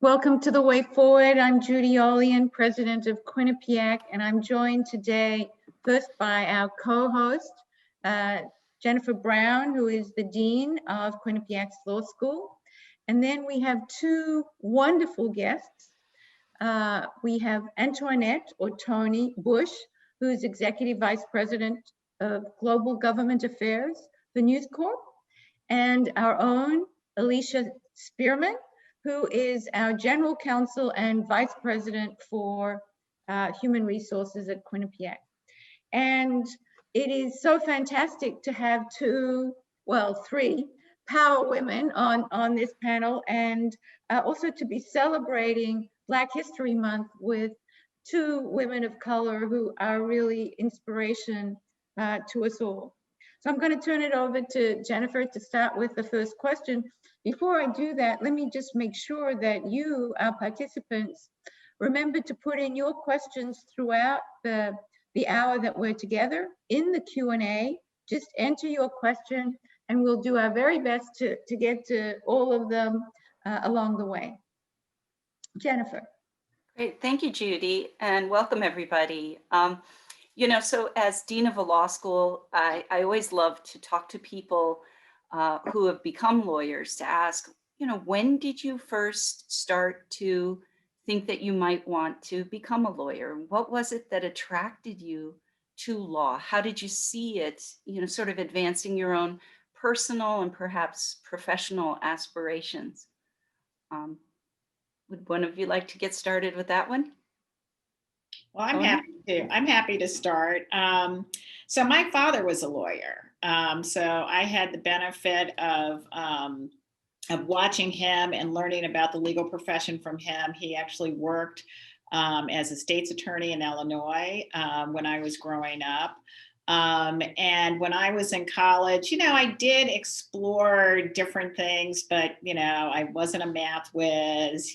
Welcome to The Way Forward. I'm Judy Olian, president of Quinnipiac, and I'm joined today first by our co-host, Jennifer Brown, who is the dean of Quinnipiac's Law School. And then we have two wonderful guests. We have Antoinette, or Toni Bush, who is executive vice president of global government affairs for News Corp, and our own Elicia Spearman, who is our general counsel and vice president for human resources at Quinnipiac. And it is so fantastic to have three power women on this panel, and also to be celebrating Black History Month with two women of color who are really inspiration to us all. So I'm going to turn it over to Jennifer to start with the first question. Before I do that, let me just make sure that you, our participants, remember to put in your questions throughout the hour that we're together in the Q&A. Just enter your question and we'll do our very best to get to all of them along the way. Jennifer. Great, thank you, Judy, and welcome everybody. So as dean of a law school, I always love to talk to people who have become lawyers to ask, when did you first start to think that you might want to become a lawyer? What was it that attracted you to law? How did you see it, sort of advancing your own personal and perhaps professional aspirations? Would one of you like to get started with that one? Well, I'm happy to start. So my father was a lawyer. So I had the benefit of watching him and learning about the legal profession from him. He actually worked as a state's attorney in Illinois when I was growing up. And when I was in college, I did explore different things, but, I wasn't a math whiz,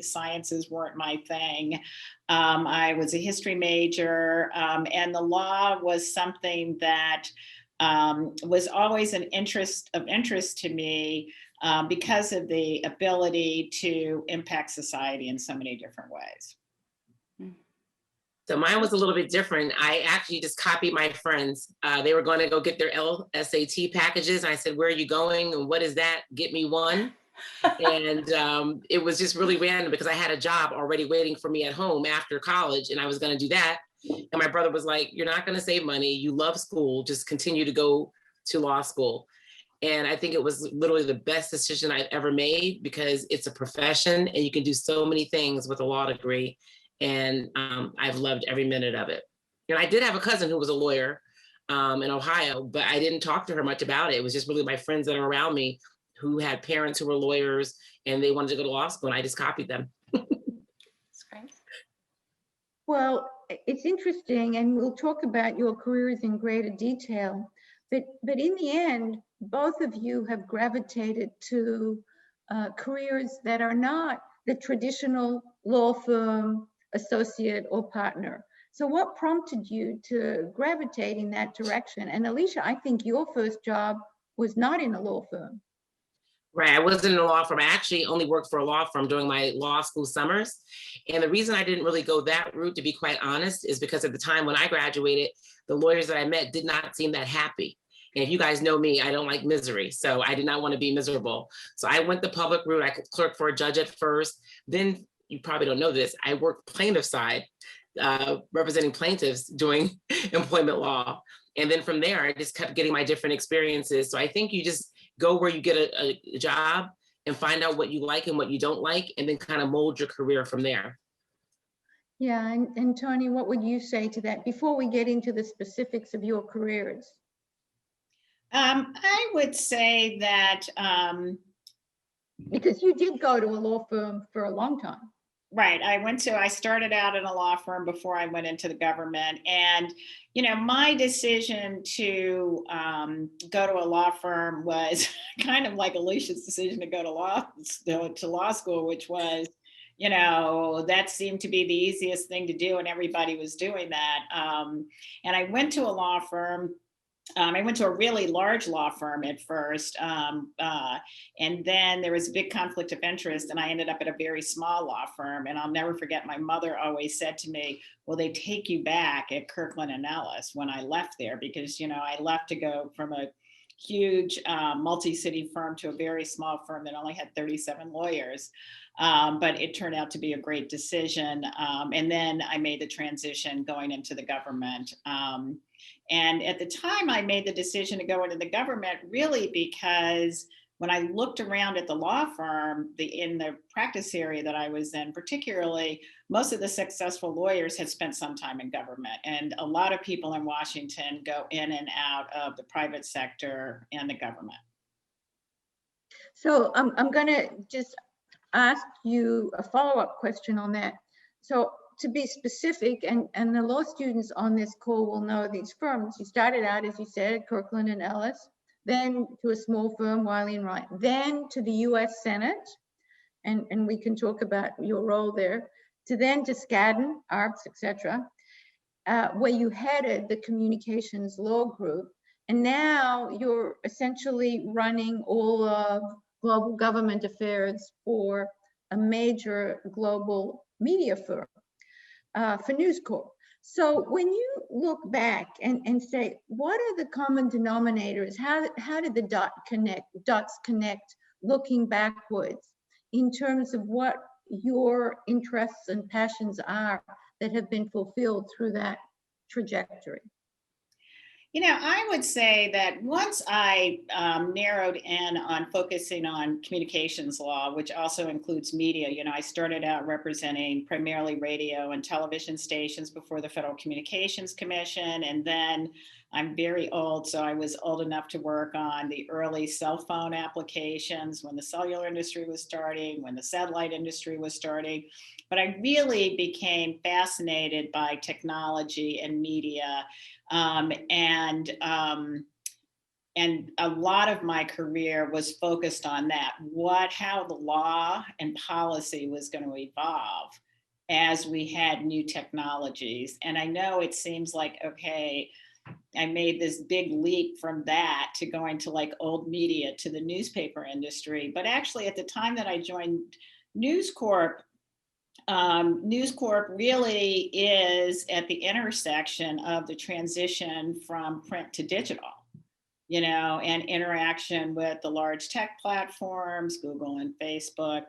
sciences weren't my thing. I was a history major, and the law was something that was always of interest to me because of the ability to impact society in so many different ways. So mine was a little bit different. I actually just copied my friends. They were going to go get their LSAT packages. And I said, where are you going? And what is that? Get me one. And it was just really random because I had a job already waiting for me at home after college and I was going to do that. And my brother was like, you're not going to save money. You love school. Just continue to go to law school. And I think it was literally the best decision I've ever made because it's a profession and you can do so many things with a law degree. And I've loved every minute of it. And I did have a cousin who was a lawyer in Ohio, but I didn't talk to her much about it. It was just really my friends that are around me who had parents who were lawyers and they wanted to go to law school and I just copied them. That's great. Well, it's interesting and we'll talk about your careers in greater detail, but in the end, both of you have gravitated to careers that are not the traditional law firm associate or partner. So what prompted you to gravitate in that direction? And Elicia, I think your first job was not in a law firm. Right, I wasn't in a law firm. I actually only worked for a law firm during my law school summers. And the reason I didn't really go that route, to be quite honest, is because at the time when I graduated, the lawyers that I met did not seem that happy. And if you guys know me, I don't like misery. So I did not want to be miserable. So I went the public route. I could clerk for a judge at first. Then you probably don't know this, I worked plaintiff side, representing plaintiffs doing employment law. And then from there, I just kept getting my different experiences. So I think you just go where you get a job and find out what you like and what you don't like, and then kind of mold your career from there. Yeah, and Toni, what would you say to that before we get into the specifics of your careers? I would say that because you did go to a law firm for a long time. Right. I started out in a law firm before I went into the government. And, my decision to go to a law firm was kind of like Alicia's decision to go to law school, which was, that seemed to be the easiest thing to do. And everybody was doing that. And I went to a law firm I went to a really large law firm at first, and then there was a big conflict of interest, and I ended up at a very small law firm. And I'll never forget, my mother always said to me, "Will they take you back at Kirkland and Ellis?" when I left there, because I left to go from a huge multi-city firm to a very small firm that only had 37 lawyers. But it turned out to be a great decision. And then I made the transition going into the government. And at the time, I made the decision to go into the government really because when I looked around at the law firm, in the practice area that I was in, particularly, most of the successful lawyers had spent some time in government. And a lot of people in Washington go in and out of the private sector and the government. So I'm going to just ask you a follow-up question on that. So to be specific, and the law students on this call will know these firms. You started out, as you said, Kirkland and Ellis, then to a small firm, Wiley and Wright, then to the US Senate, and we can talk about your role there, to Skadden, Arps, etc., where you headed the communications law group. And now you're essentially running all of global government affairs for a major global media firm, for News Corp. So when you look back and say, what are the common denominators? How did the dots connect looking backwards in terms of what your interests and passions are that have been fulfilled through that trajectory? I would say that once I narrowed in on focusing on communications law, which also includes media, I started out representing primarily radio and television stations before the Federal Communications Commission. And then I'm very old, so I was old enough to work on the early cell phone applications when the cellular industry was starting, when the satellite industry was starting. But I really became fascinated by technology and media. And a lot of my career was focused on that, how the law and policy was going to evolve as we had new technologies. And I know it seems like, okay, I made this big leap from that to going to like old media to the newspaper industry. But actually at the time that I joined News Corp, News Corp really is at the intersection of the transition from print to digital, and interaction with the large tech platforms, Google and Facebook,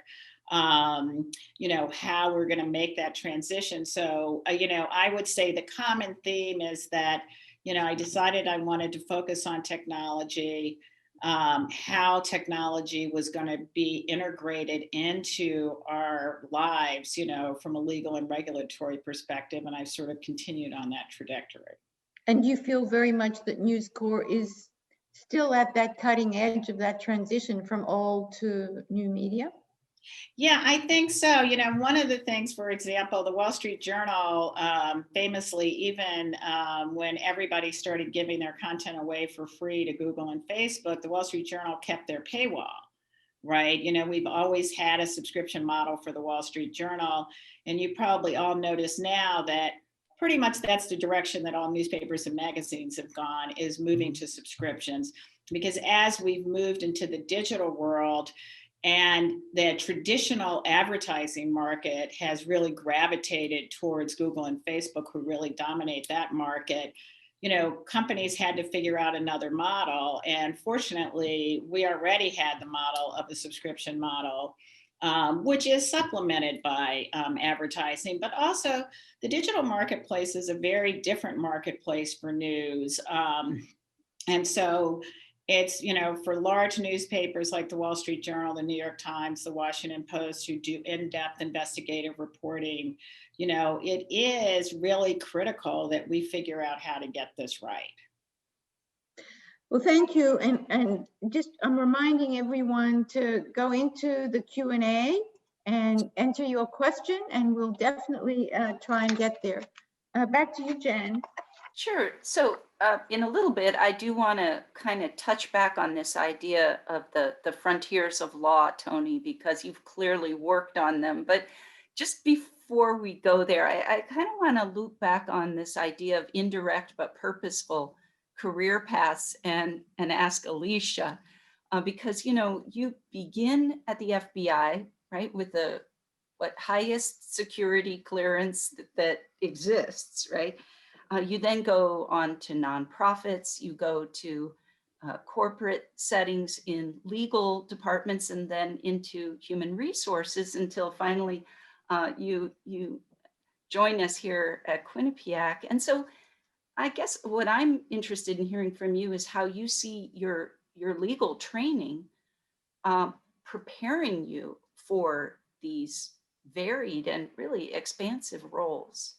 how we're going to make that transition. So, I would say the common theme is that, I decided I wanted to focus on technology, how technology was going to be integrated into our lives, from a legal and regulatory perspective. And I've sort of continued on that trajectory. And you feel very much that News Corp is still at that cutting edge of that transition from old to new media? Yeah, I think so. One of the things, for example, the Wall Street Journal famously, even when everybody started giving their content away for free to Google and Facebook, the Wall Street Journal kept their paywall, right? We've always had a subscription model for the Wall Street Journal. And you probably all notice now that pretty much that's the direction that all newspapers and magazines have gone, is moving to subscriptions. Because as we've moved into the digital world, and the traditional advertising market has really gravitated towards Google and Facebook, who really dominate that market. Companies had to figure out another model. And fortunately, we already had the model of the subscription model, which is supplemented by advertising. But also, the digital marketplace is a very different marketplace for news. And so, it's, for large newspapers like the Wall Street Journal, the New York Times, the Washington Post, who do in-depth investigative reporting, it is really critical that we figure out how to get this right. Well, thank you. And just, I'm reminding everyone to go into the Q&A and enter your question, and we'll definitely try and get there. Back to you, Jen. Sure. So in a little bit, I do want to kind of touch back on this idea of the frontiers of law, Toni, because you've clearly worked on them. But just before we go there, I kind of want to loop back on this idea of indirect but purposeful career paths and ask Elicia, because, you know, you begin at the FBI, right, with the highest security clearance that exists, right? You then go on to nonprofits, you go to corporate settings in legal departments, and then into human resources until finally you join us here at Quinnipiac. And so I guess what I'm interested in hearing from you is how you see your legal training preparing you for these varied and really expansive roles.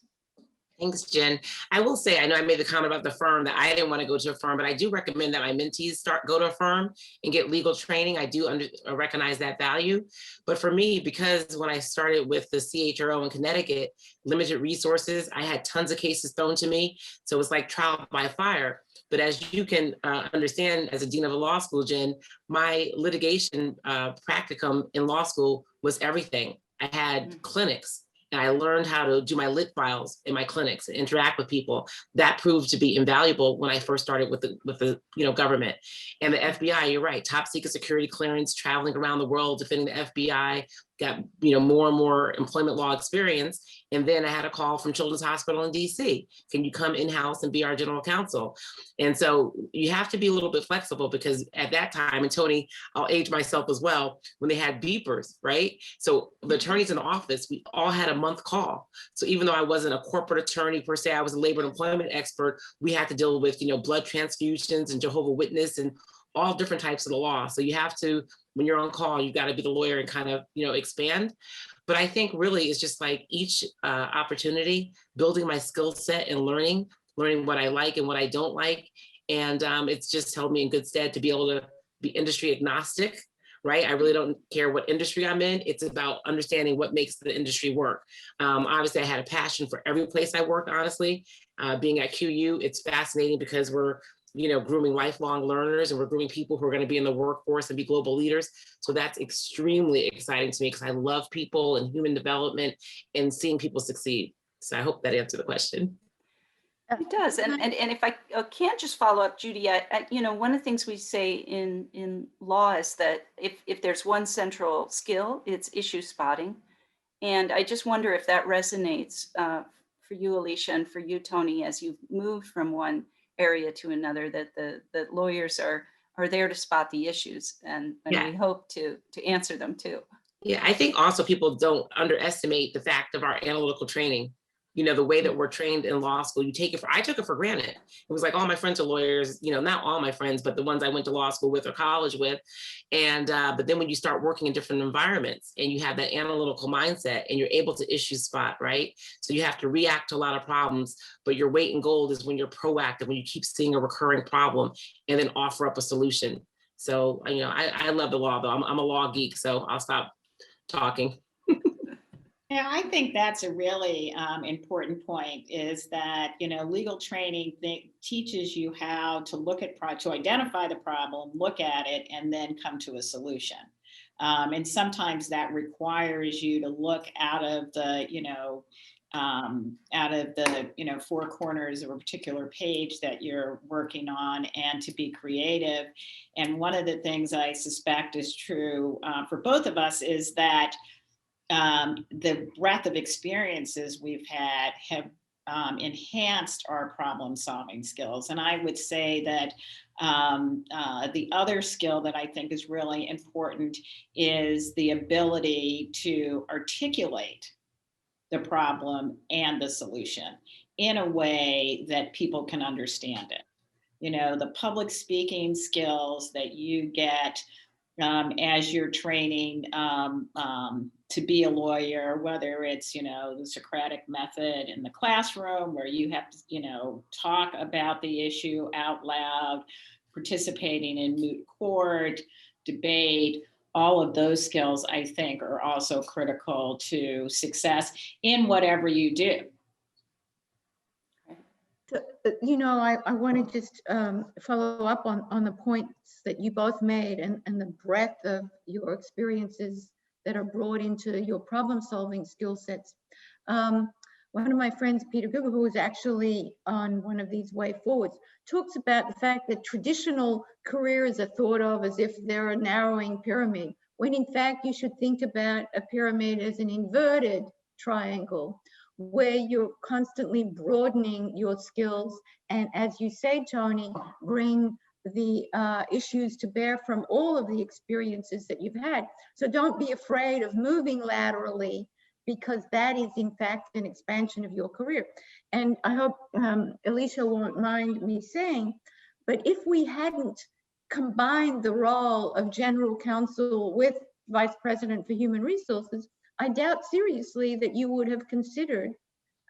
Thanks, Jen. I will say, I know I made the comment about the firm that I didn't want to go to a firm, but I do recommend that my mentees go to a firm and get legal training. I do recognize that value. But for me, because when I started with the CHRO in Connecticut, limited resources, I had tons of cases thrown to me. So it's like trial by fire. But as you can understand, as a dean of a law school, Jen, my litigation practicum in law school was everything. I had clinics. And I learned how to do my lit files in my clinics and interact with people. That proved to be invaluable when I first started with the government. And the FBI, you're right, top secret security clearance, traveling around the world, defending the FBI, got more and more employment law experience. And then I had a call from Children's Hospital in DC. Can you come in-house and be our general counsel? And so you have to be a little bit flexible, because at that time, and Toni, I'll age myself as well, when they had beepers, right? So the attorneys in the office, we all had a month call. So even though I wasn't a corporate attorney per se, I was a labor and employment expert, we had to deal with, blood transfusions and Jehovah's Witness and all different types of the law. So you have to, when you're on call, you got to be the lawyer and kind of, expand. But I think really it's just like each opportunity, building my skill set and learning what I like and what I don't like. And it's just held me in good stead to be able to be industry agnostic, right? I really don't care what industry I'm in. It's about understanding what makes the industry work. Obviously, I had a passion for every place I worked, honestly. Being at QU, it's fascinating because we're grooming lifelong learners, and we're grooming people who are going to be in the workforce and be global leaders. So that's extremely exciting to me, because I love people and human development and seeing people succeed. So I hope that answered the question. It does. And if I can't just follow up, Judy, one of the things we say in law is that if there's one central skill, it's issue spotting. And I just wonder if that resonates for you, Elicia, and for you, Toni, as you've moved from one area to another, that the lawyers are there to spot the issues, and we hope to answer them too. Yeah, I think also people don't underestimate the fact of our analytical training. The way that we're trained in law school, I took it for granted. It was like all my friends are lawyers, not all my friends, but the ones I went to law school with or college with. And, but then when you start working in different environments and you have that analytical mindset and you're able to issue spot, right? So you have to react to a lot of problems, but your weight in gold is when you're proactive, when you keep seeing a recurring problem and then offer up a solution. So, I love the law though. I'm a law geek, so I'll stop talking. Yeah, I think that's a really important point, is that, legal training teaches you how to look at, to identify the problem, look at it, and then come to a solution. And sometimes that requires you to look out of the, four corners of a particular page that you're working on, and to be creative. And one of the things I suspect is true for both of us is that the breadth of experiences we've had have enhanced our problem solving skills. And I would say that the other skill that I think is really important is the ability to articulate the problem and the solution in a way that people can understand it. The public speaking skills that you get as you're training to be a lawyer, whether it's, the Socratic method in the classroom where you have to, talk about the issue out loud, participating in moot court, debate, all of those skills, I think, are also critical to success in whatever you do. I want to just follow up on the points that you both made, and the breadth of your experiences that are brought into your problem-solving skill sets. one of my friends, Peter Guber, who was actually on one of these way forwards, talks about the fact that traditional careers are thought of as if they're a narrowing pyramid, when in fact you should think about a pyramid as an inverted triangle, where you're constantly broadening your skills. And as you say, Toni, bring the issues to bear from all of the experiences that you've had. So don't be afraid of moving laterally, because that is in fact an expansion of your career. And I hope Elicia won't mind me saying, but if we hadn't combined the role of general counsel with vice president for human resources, I doubt seriously that you would have considered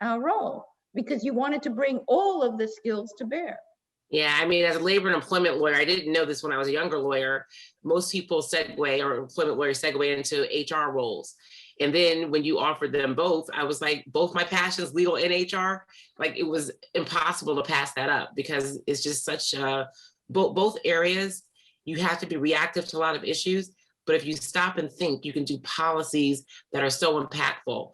our role, because you wanted to bring all of the skills to bear. Yeah, I mean, as a labor and employment lawyer, I didn't know this when I was a younger lawyer. Most people segue, or employment lawyers segue into HR roles. And then when you offered them both, I was like, both my passions, legal and HR, like it was impossible to pass that up, because it's just such both areas. You have to be reactive to a lot of issues, but if you stop and think, you can do policies that are so impactful.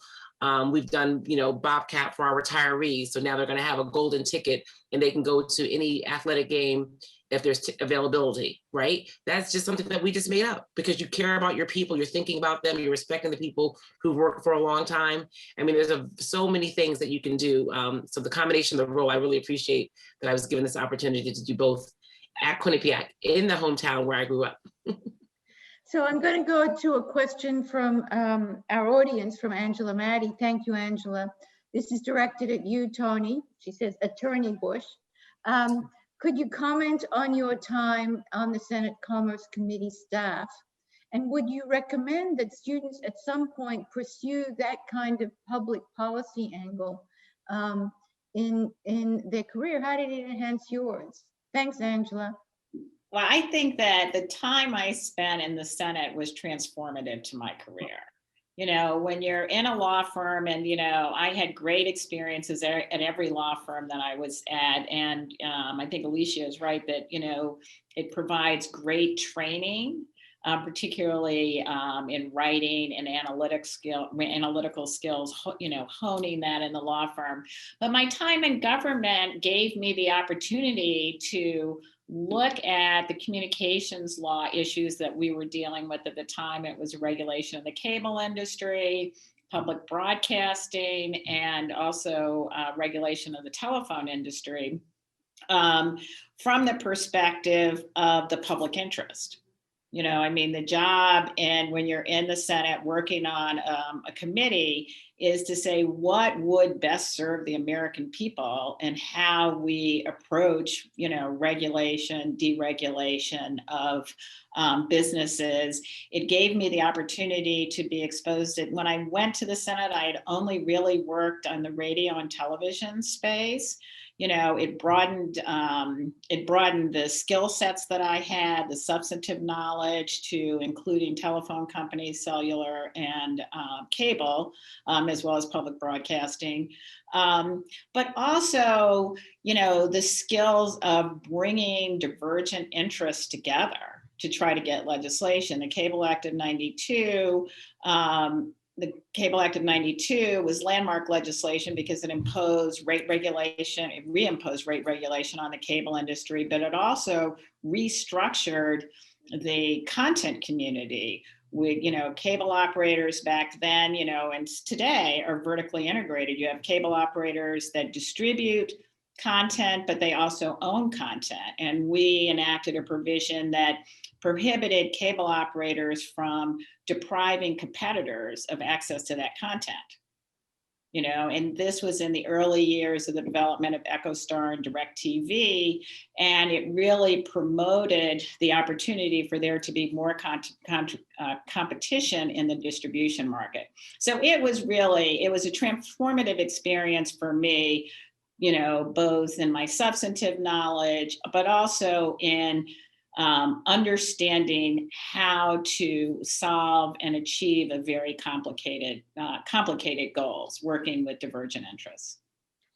We've done, Bobcat for our retirees. So now they're going to have a golden ticket and they can go to any athletic game if there's availability, right? That's just something that we just made up, because you care about your people, you're thinking about them, you're respecting the people who've worked for a long time. I mean, there's so many things that you can do. So the combination of the role, I really appreciate that I was given this opportunity to do both at Quinnipiac, in the hometown where I grew up. So I'm going to go to a question from our audience, from Angela Maddie. Thank you, Angela. This is directed at you, Toni. She says, Attorney Bush. Could you comment on your time on the Senate Commerce Committee staff? And would you recommend that students at some point pursue that kind of public policy angle in their career? How did it enhance yours? Thanks, Angela. Well, I think that the time I spent in the Senate was transformative to my career. When you're in a law firm, and, I had great experiences at every law firm that I was at. And I think Elicia is right that, it provides great training, particularly in writing and analytical skills, honing that in the law firm. But my time in government gave me the opportunity to look at the communications law issues that we were dealing with at the time. It was regulation of the cable industry, public broadcasting, and also regulation of the telephone industry from the perspective of the public interest. The job, and when you're in the Senate working on a committee, is to say what would best serve the American people and how we approach, regulation, deregulation of businesses. It gave me the opportunity to be exposed to, when I went to the Senate, I had only really worked on the radio and television space. It broadened the skill sets that I had, the substantive knowledge, to including telephone companies, cellular, and cable, as well as public broadcasting. But also, the skills of bringing divergent interests together to try to get legislation. The Cable Act of 92, the Cable Act of 92 was landmark legislation because it imposed rate regulation, it reimposed rate regulation on the cable industry, but it also restructured the content community with, cable operators back then, and today are vertically integrated. You have cable operators that distribute content, but they also own content. And we enacted a provision that prohibited cable operators from depriving competitors of access to that content. And this was in the early years of the development of EchoStar and DirecTV, and it really promoted the opportunity for there to be more competition in the distribution market. So it was a transformative experience for me, both in my substantive knowledge, but also in understanding how to solve and achieve a very complicated goals, working with divergent interests.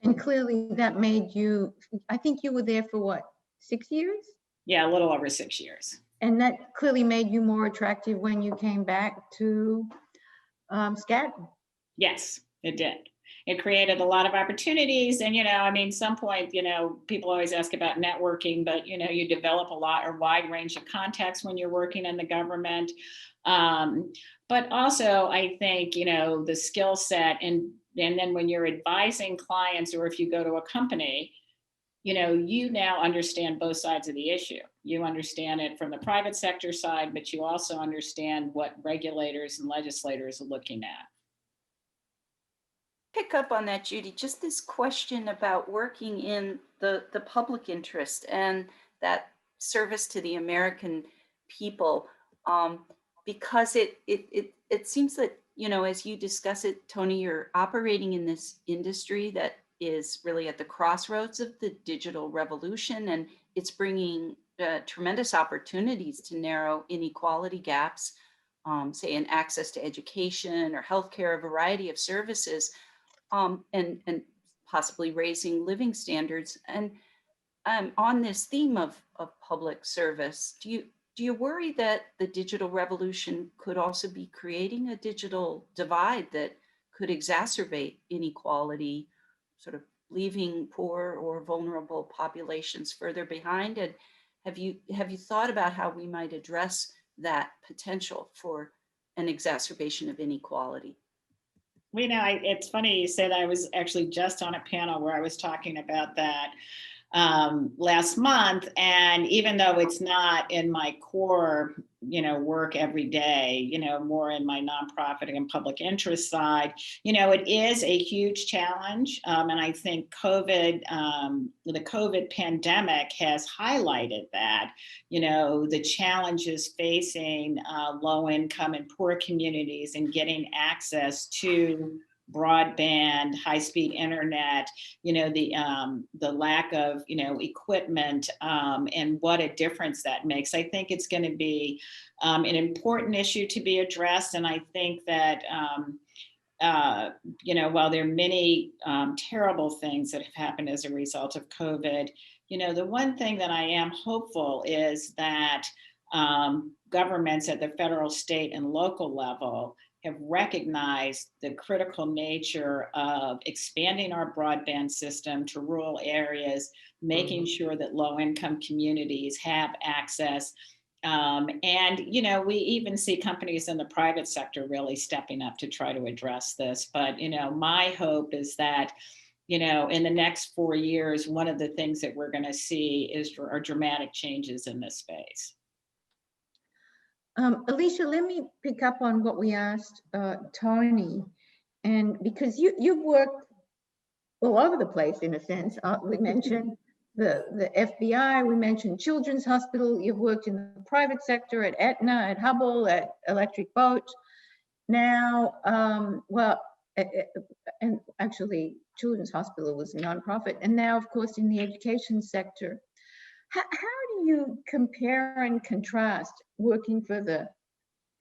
And clearly that made you, I think you were there for what, 6 years? Yeah, a little over 6 years. And that clearly made you more attractive when you came back to Skadden. Yes, it did. it created a lot of opportunities. And, I mean, some point, people always ask about networking, but, you develop a wide range of contacts when you're working in the government. But also, I think, the skill set and then when you're advising clients, or if you go to a company, you now understand both sides of the issue. You understand it from the private sector side, but you also understand what regulators and legislators are looking at. Pick up on that, Judy, just this question about working in the public interest and that service to the American people, because it seems that, as you discuss it, Toni, you're operating in this industry that is really at the crossroads of the digital revolution, and it's bringing tremendous opportunities to narrow inequality gaps, say in access to education or healthcare, a variety of services, and possibly raising living standards. And on this theme of public service, do you worry that the digital revolution could also be creating a digital divide that could exacerbate inequality, sort of leaving poor or vulnerable populations further behind? And have you thought about how we might address that potential for an exacerbation of inequality? It's funny you say that. I was actually just on a panel where I was talking about that last month. And even though it's not in my core, work every day, more in my nonprofit and public interest side, it is a huge challenge. And I think the COVID pandemic has highlighted that, the challenges facing low income and poor communities and getting access to broadband, high-speed internet, the lack of, equipment, and what a difference that makes. I think it's going to be an important issue to be addressed. And I think that, while there are many terrible things that have happened as a result of COVID, the one thing that I am hopeful is that governments at the federal, state, and local level have recognized the critical nature of expanding our broadband system to rural areas, making sure that low-income communities have access. And, we even see companies in the private sector really stepping up to try to address this. But, my hope is that, in the next 4 years, one of the things that we're going to see are dramatic changes in this space. Elicia, let me pick up on what we asked Toni, and because you've worked all over the place in a sense. We mentioned the FBI, we mentioned Children's Hospital, you've worked in the private sector at Aetna, at Hubble, at Electric Boat. Now, and actually Children's Hospital was a nonprofit, and now of course in the education sector. How do you compare and contrast working for the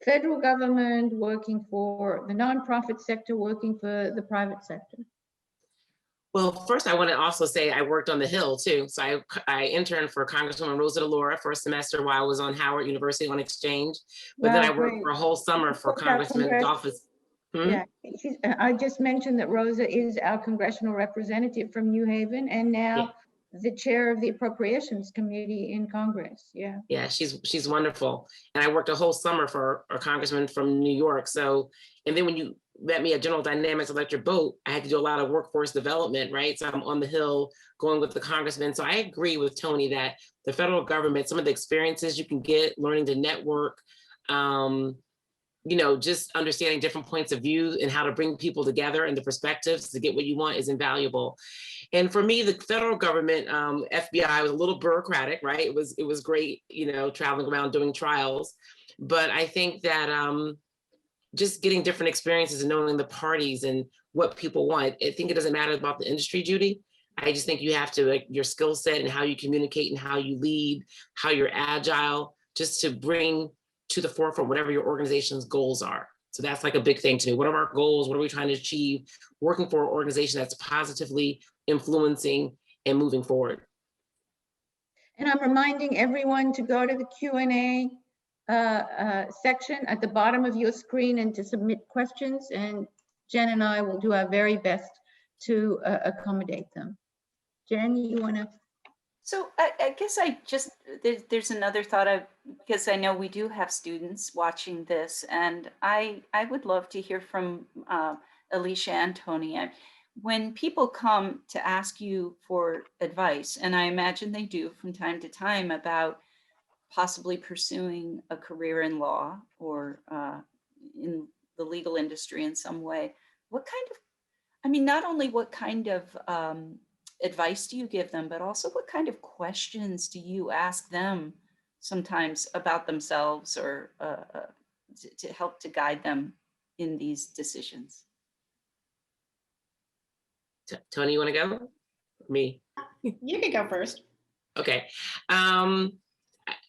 federal government, working for the nonprofit sector, working for the private sector? Well, first, I want to also say I worked on the Hill too. So I interned for Congresswoman Rosa DeLauro for a semester while I was on Howard University on exchange. But then I worked for a whole summer for Congressman's office. Yeah, I just mentioned that Rosa is our congressional representative from New Haven, and now the chair of the Appropriations Committee in Congress. Yeah, she's wonderful. And I worked a whole summer for a congressman from New York. So, and then when you met me at General Dynamics Electric Boat, I had to do a lot of workforce development, right? So I'm on the Hill going with the congressman. So I agree with Toni that the federal government, some of the experiences you can get, learning to network, just understanding different points of view and how to bring people together and the perspectives to get what you want is invaluable. And for me, the federal government, FBI was a little bureaucratic, right? It was great, traveling around doing trials. But I think that just getting different experiences and knowing the parties and what people want, I think it doesn't matter about the industry, Judy. I just think you have to, your skill set and how you communicate and how you lead, how you're agile, just to bring to the forefront whatever your organization's goals are. So that's like a big thing to me. What are our goals? What are we trying to achieve? Working for an organization that's positively influencing and moving forward. And I'm reminding everyone to go to the Q&A section at the bottom of your screen and to submit questions. And Jen and I will do our very best to accommodate them. Jen, you want to? So I guess there's another thought because I know we do have students watching this, and I would love to hear from Elicia and Toni. When people come to ask you for advice, and I imagine they do from time to time about possibly pursuing a career in law or in the legal industry in some way, what kind of, I mean, not only what kind of advice do you give them, but also what kind of questions do you ask them sometimes about themselves or to help to guide them in these decisions? Toni, you want to go? Me? You can go first. Okay.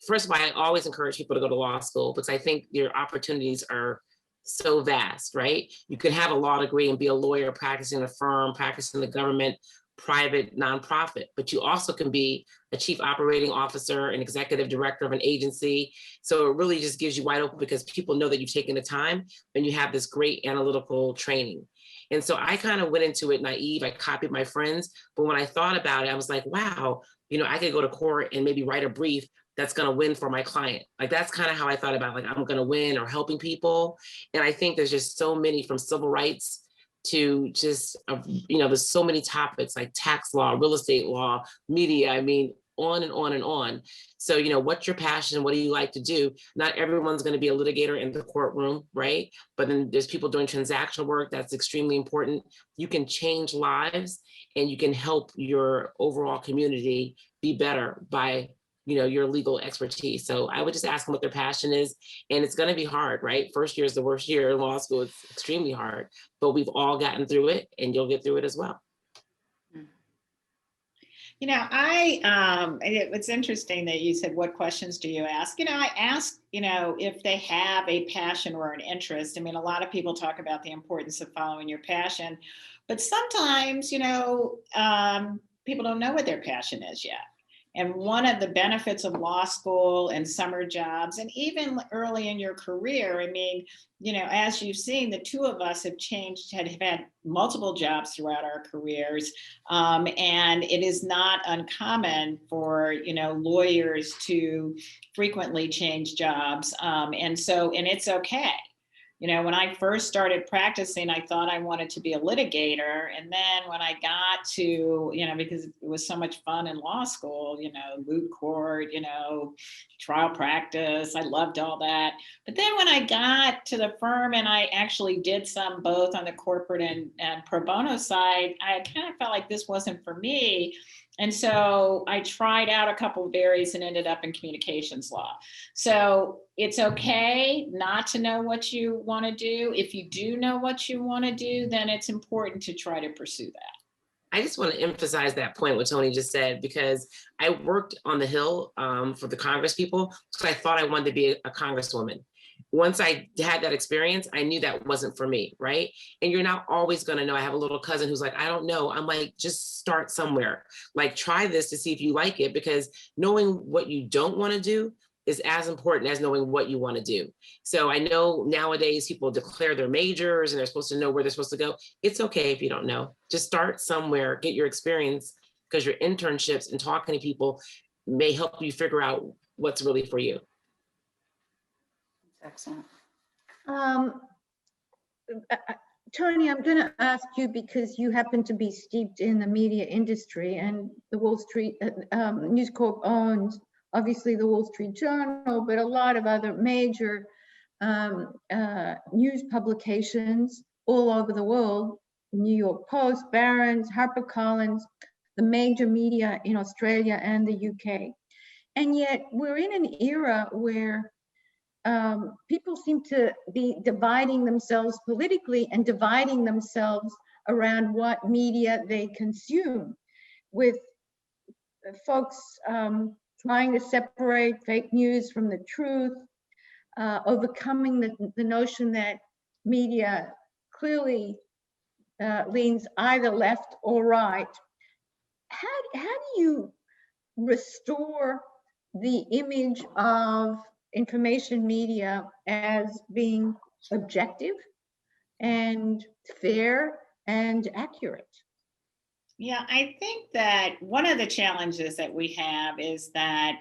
First of all, I always encourage people to go to law school because I think your opportunities are so vast, right? You could have a law degree and be a lawyer practicing in a firm, practicing in the government, private, nonprofit, but you also can be a chief operating officer, an executive director of an agency. So it really just gives you wide open because people know that you've taken the time and you have this great analytical training. And so I kind of went into it naive. I copied my friends, but when I thought about it, I was like, wow, you know, I could go to court and maybe write a brief that's going to win for my client. Like, that's kind of how I thought about, like, I'm going to win or helping people. And I think there's just so many, from civil rights to just, you know, there's so many topics like tax law, real estate law, media, I mean, on and on and on. So, you know, what's your passion? What do you like to do? Not everyone's going to be a litigator in the courtroom, right? But then there's people doing transactional work. That's extremely important. You can change lives and you can help your overall community be better by, you know, your legal expertise. So I would just ask them what their passion is. And it's going to be hard, right? First year is the worst year in law school. It's extremely hard, but we've all gotten through it and you'll get through it as well. You know, it's interesting that you said, what questions do you ask? You know, I ask, you know, if they have a passion or an interest. I mean, a lot of people talk about the importance of following your passion, but sometimes, you know, people don't know what their passion is yet. And one of the benefits of law school and summer jobs, and even early in your career, I mean, you know, as you've seen, the two of us have had multiple jobs throughout our careers. And it is not uncommon for, you know, lawyers to frequently change jobs. And it's okay. You know, when I first started practicing, I thought I wanted to be a litigator. And then when I got to, you know, because it was so much fun in law school, you know, moot court, you know, trial practice, I loved all that. But then when I got to the firm and I actually did some both on the corporate and pro bono side, I kind of felt like this wasn't for me. And so I tried out a couple of areas and ended up in communications law. So it's okay not to know what you want to do. If you do know what you want to do, then it's important to try to pursue that. I just want to emphasize that point, what Toni just said, because I worked on the Hill for the Congress people, because I thought I wanted to be a Congresswoman. Once I had that experience, I knew that wasn't for me, right? And you're not always going to know. I have a little cousin who's like, I don't know. I'm like, just start somewhere. Like, try this to see if you like it, because knowing what you don't want to do is as important as knowing what you want to do. So I know nowadays people declare their majors and they're supposed to know where they're supposed to go. It's okay if you don't know. Just start somewhere, get your experience, because your internships and talking to people may help you figure out what's really for you. Excellent. Toni, I'm going to ask you, because you happen to be steeped in the media industry, and the Wall Street News Corp owns obviously the Wall Street Journal, but a lot of other major news publications all over the world: the New York Post, Barron's, HarperCollins, the major media in Australia and the UK. And yet we're in an era where people seem to be dividing themselves politically and dividing themselves around what media they consume, with folks trying to separate fake news from the truth, overcoming the notion that media clearly leans either left or right. How do you restore the image of information media as being objective and fair and accurate? Yeah, I think that one of the challenges that we have is that,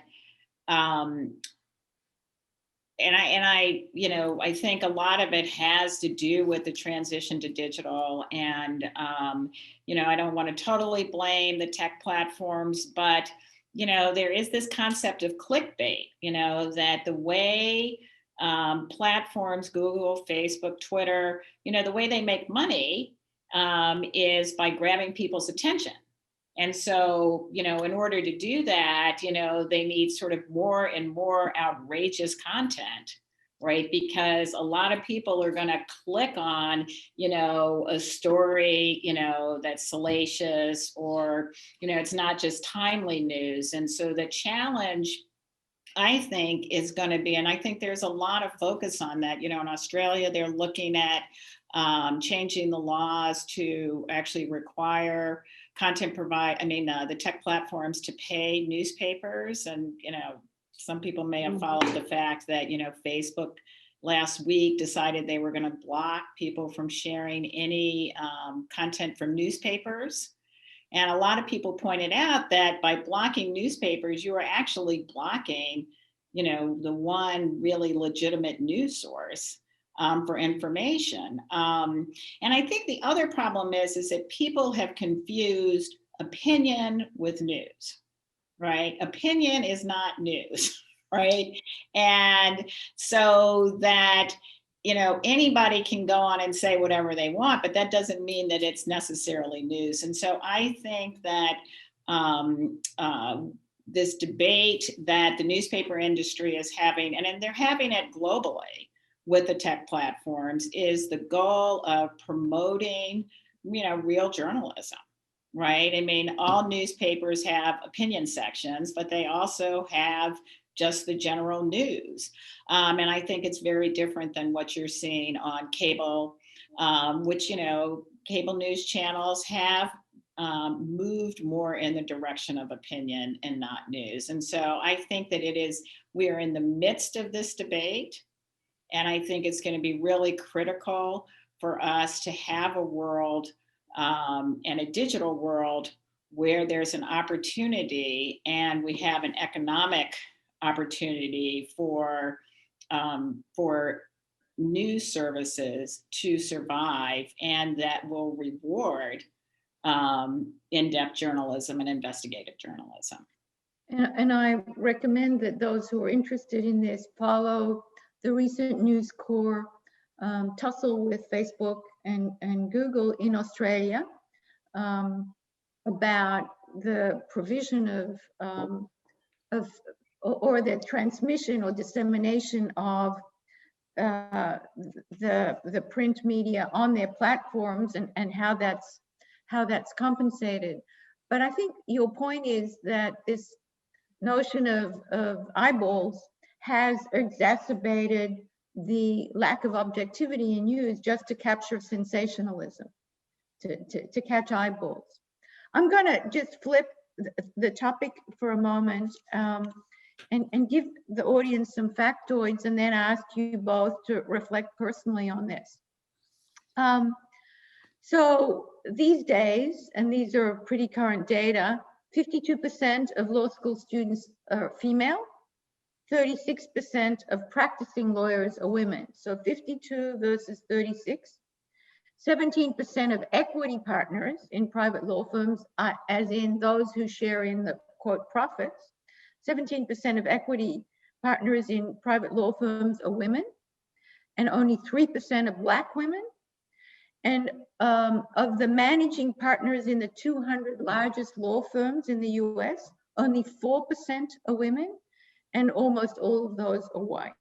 um, I think a lot of it has to do with the transition to digital. And, I don't want to totally blame the tech platforms, but, there is this concept of clickbait, that the way platforms, Google, Facebook, Twitter, the way they make money is by grabbing people's attention. And so, in order to do that, they need sort of more and more outrageous content, right? Because a lot of people are going to click on, a story, that's salacious, or, it's not just timely news. And so the challenge, I think, is going to be, and I think there's a lot of focus on that. In Australia, they're looking at changing the laws to actually require the tech platforms to pay newspapers. And, some people may have followed the fact that, Facebook last week decided they were going to block people from sharing any content from newspapers. And a lot of people pointed out that by blocking newspapers, you are actually blocking, the one really legitimate news source for information. And I think the other problem is that people have confused opinion with news, right? Opinion is not news, right? And so that, anybody can go on and say whatever they want, but that doesn't mean that it's necessarily news. And so I think that this debate that the newspaper industry is having, and they're having it globally with the tech platforms, is the goal of promoting, real journalism, right? I mean, all newspapers have opinion sections, but they also have just the general news. And I think it's very different than what you're seeing on cable, which, cable news channels have moved more in the direction of opinion and not news. And so I think that we're in the midst of this debate. And I think it's going to be really critical for us to have a world and a digital world where there's an opportunity and we have an economic opportunity for news services to survive, and that will reward in-depth journalism and investigative journalism. And I recommend that those who are interested in this follow the recent News Corp tussle with Facebook and Google in Australia about the provision of or the transmission or dissemination of the print media on their platforms, and how that's compensated. But I think your point is that this notion of eyeballs has exacerbated the lack of objectivity in news just to capture sensationalism, to catch eyeballs. I'm going to just flip the topic for a moment and give the audience some factoids, and then ask you both to reflect personally on this. So these days, and these are pretty current data, 52% of law school students are female, 36% of practicing lawyers are women. So 52 versus 36. 17% of equity partners in private law firms, as in those who share in the quote profits, 17% of equity partners in private law firms are women, and only 3% of Black women. And of the managing partners in the 200 largest law firms in the US, only 4% are women, and almost all of those are white.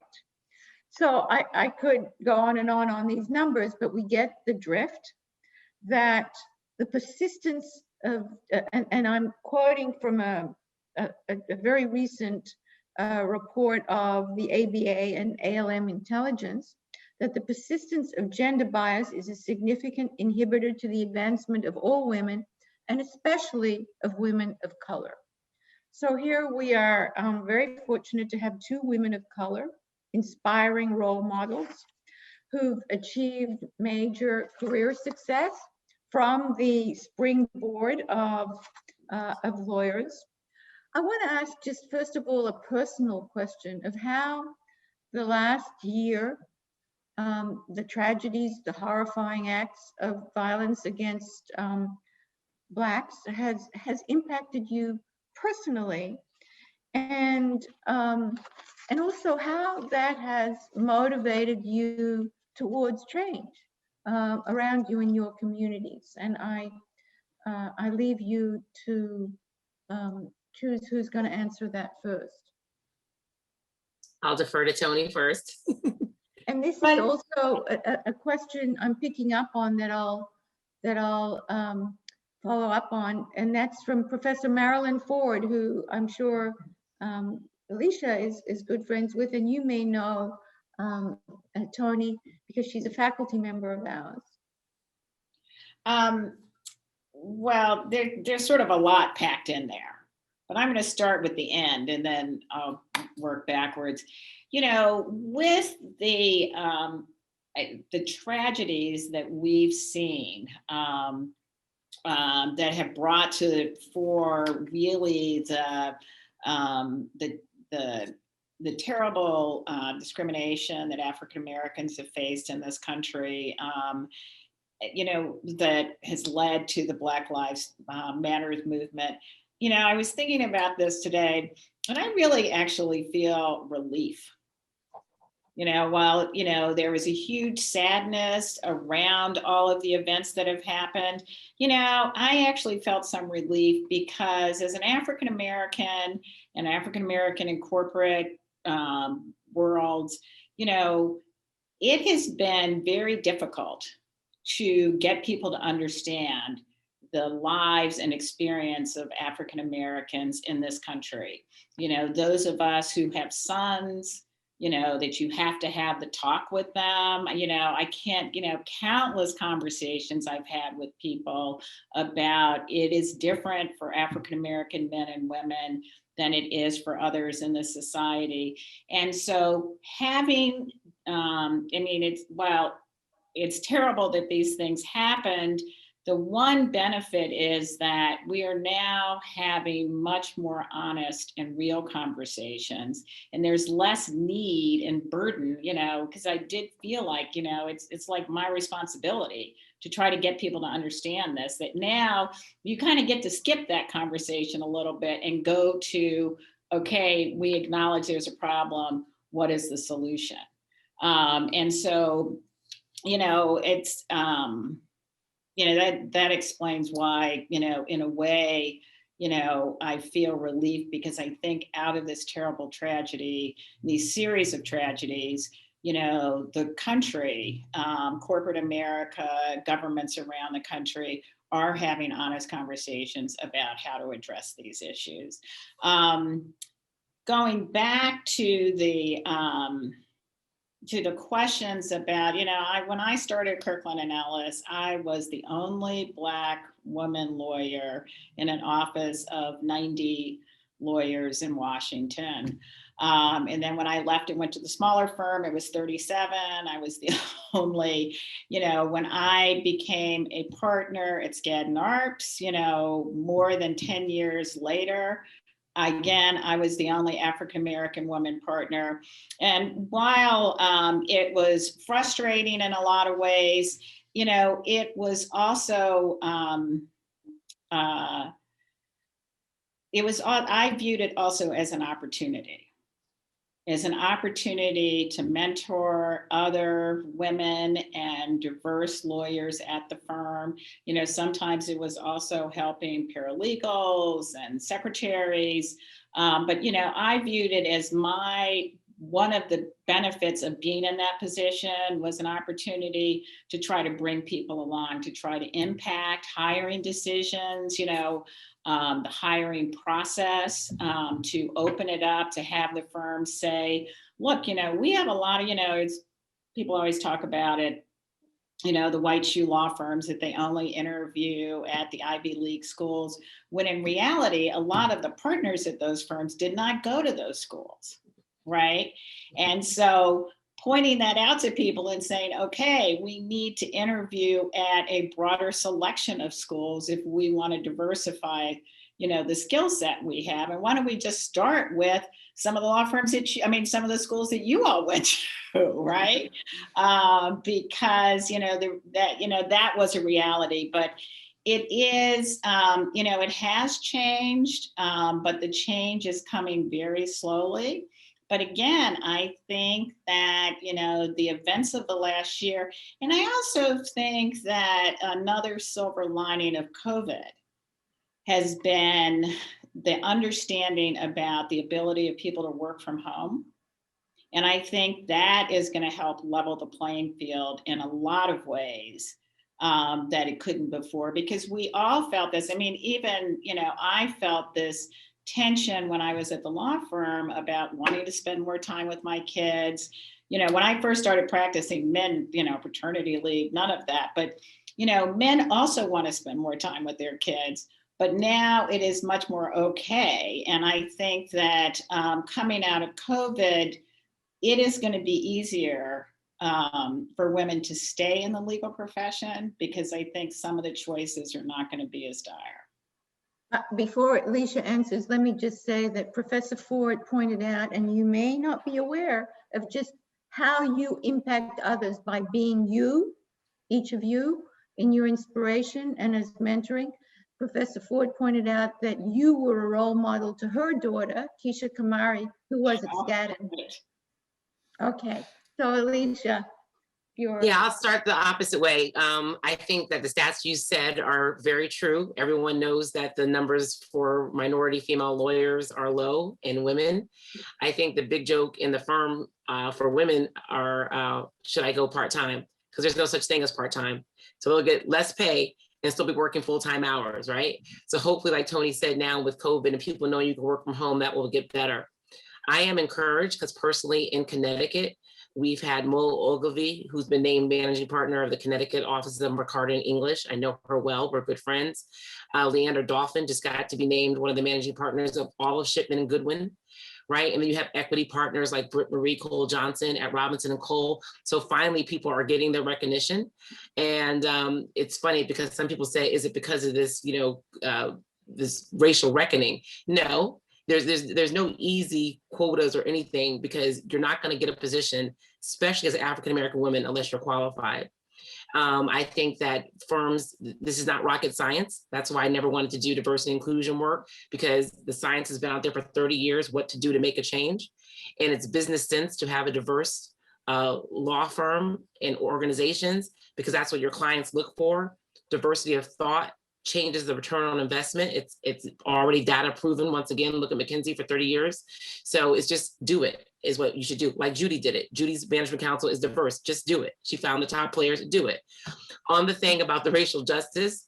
So I could go on and these numbers, but we get the drift that the persistence of, and I'm quoting from a very recent report of the ABA and ALM Intelligence, that the persistence of gender bias is a significant inhibitor to the advancement of all women, and especially of women of color. So here we are very fortunate to have two women of color, inspiring role models who've achieved major career success from the springboard of lawyers. I want to ask just first of all a personal question of how the last year, the tragedies, the horrifying acts of violence against Blacks has impacted you personally, and also how that has motivated you towards change around you in your communities. And I leave you to choose who's going to answer that first. I'll defer to Toni first. And this is also a question I'm picking up on that I'll follow up on, and that's from Professor Marilyn Ford, who I'm sure Elicia is good friends with, and you may know Toni, because she's a faculty member of ours. Well, there's sort of a lot packed in there, but I'm going to start with the end and then I'll work backwards. You know, with the tragedies that we've seen that have brought to the fore really the terrible discrimination that African Americans have faced in this country, you know, that has led to the Black Lives Matters movement. You know, I was thinking about this today, and I really actually feel relief. You know, while, you know, there was a huge sadness around all of the events that have happened, you know, I actually felt some relief because as an African American in corporate worlds, you know, it has been very difficult to get people to understand the lives and experience of African Americans in this country. You know, those of us who have sons, you know, that you have to have the talk with them. You know, I can't, you know, countless conversations I've had with people about it is different for African American men and women than it is for others in this society. And so having, I mean, it's terrible that these things happened. The one benefit is that we are now having much more honest and real conversations, and there's less need and burden, you know, because I did feel like, you know, it's like my responsibility to try to get people to understand this, that now you kind of get to skip that conversation a little bit and go to, okay, we acknowledge there's a problem. What is the solution? And so, you know, it's, you know, that explains why, you know, in a way, you know, I feel relief because I think out of this terrible tragedy, these series of tragedies, you know, the country, corporate America, governments around the country are having honest conversations about how to address these issues. Going back to the questions about, you know, when I started Kirkland and Ellis, I was the only Black woman lawyer in an office of 90 lawyers in Washington. And then when I left and went to the smaller firm, it was 37. I was the only, you know, when I became a partner at Skadden Arps, you know, more than 10 years later, again, I was the only African-American woman partner. And while it was frustrating in a lot of ways, you know, it was also, I viewed it also as an opportunity to mentor other women and diverse lawyers at the firm. You know, sometimes it was also helping paralegals and secretaries. But, you know, I viewed it as one of the benefits of being in that position was an opportunity to try to bring people along, to try to impact hiring decisions, you know, the hiring process, to open it up, to have the firm say, look, you know, we have a lot of, you know, people always talk about it, you know, the white shoe law firms that they only interview at the Ivy League schools, when in reality, a lot of the partners at those firms did not go to those schools, right? And so pointing that out to people and saying, okay, we need to interview at a broader selection of schools if we want to diversify, the skill set we have. And why don't we just start with some of the law firms some of the schools that you all went to, right? Because, that was a reality, but it is, it has changed, but the change is coming very slowly. But again, I think that, the events of the last year, and I also think that another silver lining of COVID has been the understanding about the ability of people to work from home. And I think that is going to help level the playing field in a lot of ways that it couldn't before, because we all felt this. I mean, even, I felt this tension when I was at the law firm about wanting to spend more time with my kids. When I first started practicing, men, paternity leave, none of that. But, men also want to spend more time with their kids. But now it is much more okay. And I think that coming out of COVID, it is going to be easier for women to stay in the legal profession, because I think some of the choices are not going to be as dire. Before Elicia answers, let me just say that Professor Ford pointed out, and you may not be aware of just how you impact others by being you, each of you, in your inspiration and as mentoring. Professor Ford pointed out that you were a role model to her daughter, Keisha Kamari, who was at Skadden. Okay, so Elicia, Yeah, I'll start the opposite way. I think that the stats you said are very true. Everyone knows that the numbers for minority female lawyers are low in women. I think the big joke in the firm for women are, should I go part-time? Because there's no such thing as part-time. So they'll get less pay and still be working full-time hours, right? So hopefully, like Toni said, now with COVID and people knowing you can work from home, that will get better. I am encouraged because personally in Connecticut, we've had Mo Ogilvie, who's been named managing partner of the Connecticut office of McCarter and English. I know her well, we're good friends. Leander Dolphin just got to be named one of the managing partners of all of Shipman and Goodwin, right? And then you have equity partners like Britt Marie Cole Johnson at Robinson and Cole. So finally, people are getting their recognition. And it's funny because some people say, is it because of this, this racial reckoning? No. There's no easy quotas or anything, because you're not going to get a position, especially as an African-American woman, unless you're qualified. I think that firms, this is not rocket science. That's why I never wanted to do diversity and inclusion work, because the science has been out there for 30 years, what to do to make a change. And it's business sense to have a diverse law firm and organizations, because that's what your clients look for. Diversity of thought changes the return on investment. It's already data proven. Once again, look at McKinsey for 30 years. So it's just do it is what you should do. Like Judy did it. Judy's management council is diverse. Just do it. She found the top players to do it. On the thing about the racial justice,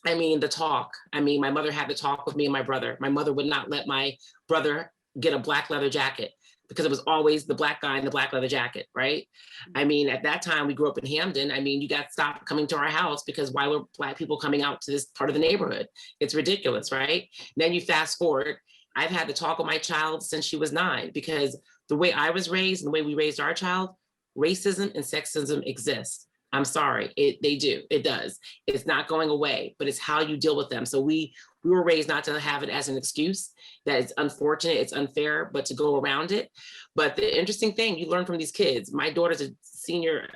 the talk. My mother had to talk with me and my brother. My mother would not let my brother get a black leather jacket, because it was always the black guy in the black leather jacket, right? At that time, we grew up in Hamden. You got stopped coming to our house because why were Black people coming out to this part of the neighborhood? It's ridiculous, right? Then you fast forward, I've had to talk with my child since she was 9, because the way I was raised and the way we raised our child, racism and sexism exist. I'm sorry, they do, it does. It's not going away, but it's how you deal with them. So we were raised not to have it as an excuse, that it's unfortunate, it's unfair, but to go around it. But the interesting thing, you learn from these kids. My daughter's a senior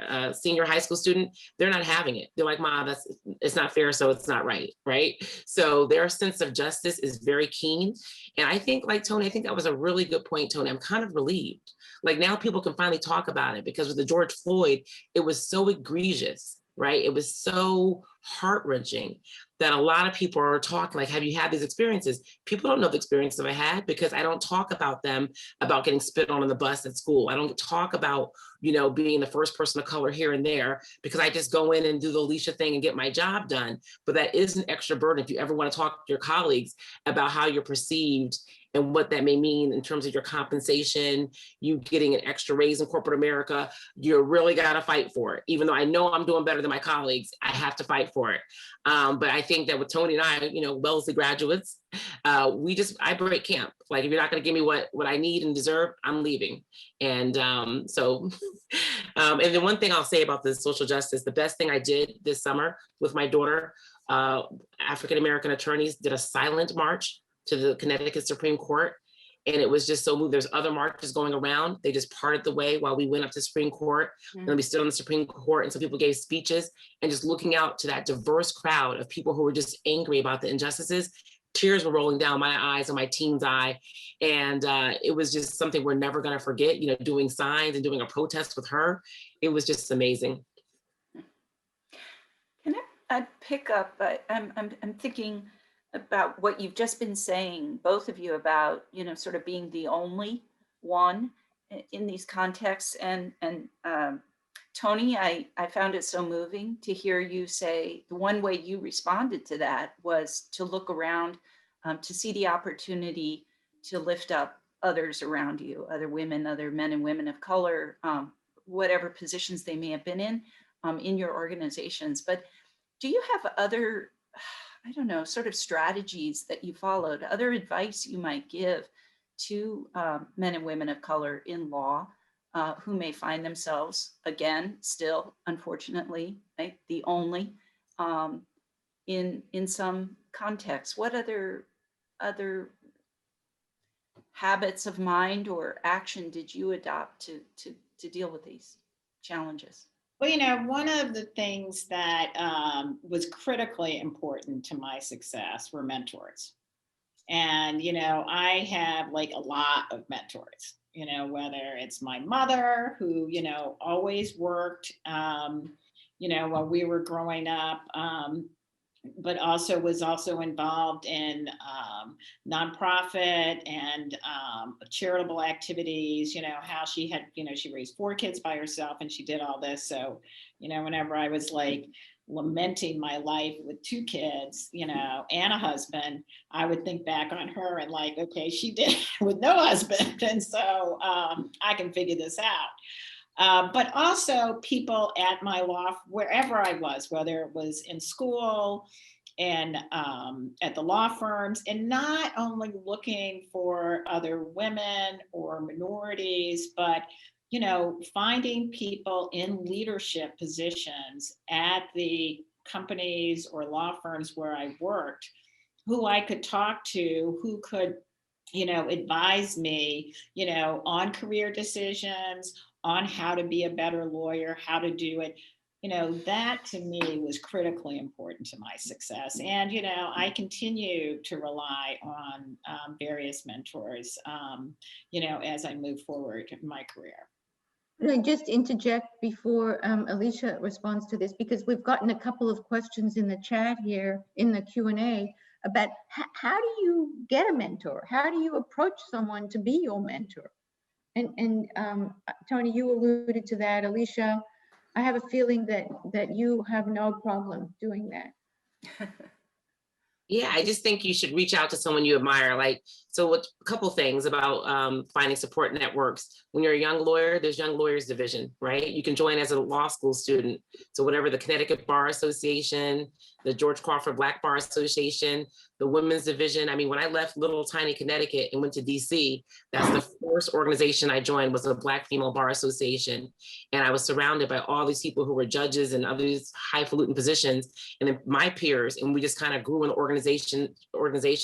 high school student. They're not having it. They're like, Mom, it's not fair, so it's not right, right? So their sense of justice is very keen. And I think, like Toni, I think that was a really good point, Toni. I'm kind of relieved. Like now people can finally talk about it, because with the George Floyd, it was so egregious, right? It was so heart-wrenching that a lot of people are talking, like, have you had these experiences? People don't know the experiences I had, because I don't talk about them, about getting spit on the bus at school. I don't talk about, being the first person of color here and there, because I just go in and do the Elicia thing and get my job done. But that is an extra burden if you ever want to talk to your colleagues about how you're perceived and what that may mean in terms of your compensation, you getting an extra raise in corporate America. You really got to fight for it. Even though I know I'm doing better than my colleagues, I have to fight fight for it. But I think that with Toni and I, Wellesley graduates, I break camp. Like, if you're not going to give me what I need and deserve, I'm leaving. And and then one thing I'll say about the social justice, the best thing I did this summer with my daughter, African-American attorneys did a silent march to the Connecticut Supreme Court. And it was just so moved. There's other marches going around. They just parted the way while we went up to Supreme Court. And then we stood on the Supreme Court, and some people gave speeches, and just looking out to that diverse crowd of people who were just angry about the injustices. Tears were rolling down my eyes and my teen's eye. And it was just something we're never gonna forget, doing signs and doing a protest with her. It was just amazing. Can I pick up, I'm thinking about what you've just been saying, both of you, about, sort of being the only one in these contexts. And Toni, I found it so moving to hear you say the one way you responded to that was to look around, to see the opportunity to lift up others around you, other women, other men and women of color, whatever positions they may have been in your organizations. But do you have other, I don't know, sort of strategies that you followed, other advice you might give to men and women of color in law who may find themselves, again, still, unfortunately, right, the only in some contexts? What other habits of mind or action did you adopt to deal with these challenges? Well, one of the things that was critically important to my success were mentors. And, I have like a lot of mentors, whether it's my mother who, always worked, while we were growing up, but was also involved in nonprofit and charitable activities, how she had, she raised 4 kids by herself and she did all this. So, whenever I was like lamenting my life with 2 kids, and a husband, I would think back on her and like, okay, she did with no husband. And so I can figure this out. But also people at my law, wherever I was, whether it was in school and at the law firms, and not only looking for other women or minorities, but finding people in leadership positions at the companies or law firms where I worked, who I could talk to, who could, advise me, on career decisions, on how to be a better lawyer, how to do it. That to me was critically important to my success. And, I continue to rely on various mentors, as I move forward in my career. Can I just interject before Elicia responds to this, because we've gotten a couple of questions in the chat here in the Q&A about how do you get a mentor? How do you approach someone to be your mentor? And Toni, you alluded to that. Elicia, I have a feeling that you have no problem doing that. Yeah, I just think you should reach out to someone you admire. A couple things about finding support networks. When you're a young lawyer, there's Young Lawyers Division, right? You can join as a law school student. So whatever the Connecticut Bar Association, the George Crawford Black Bar Association, the Women's Division. I mean, when I left little tiny Connecticut and went to DC, that's the first organization I joined, was the Black Female Bar Association. And I was surrounded by all these people who were judges and others highfalutin positions, and then my peers, and we just kind of grew an organization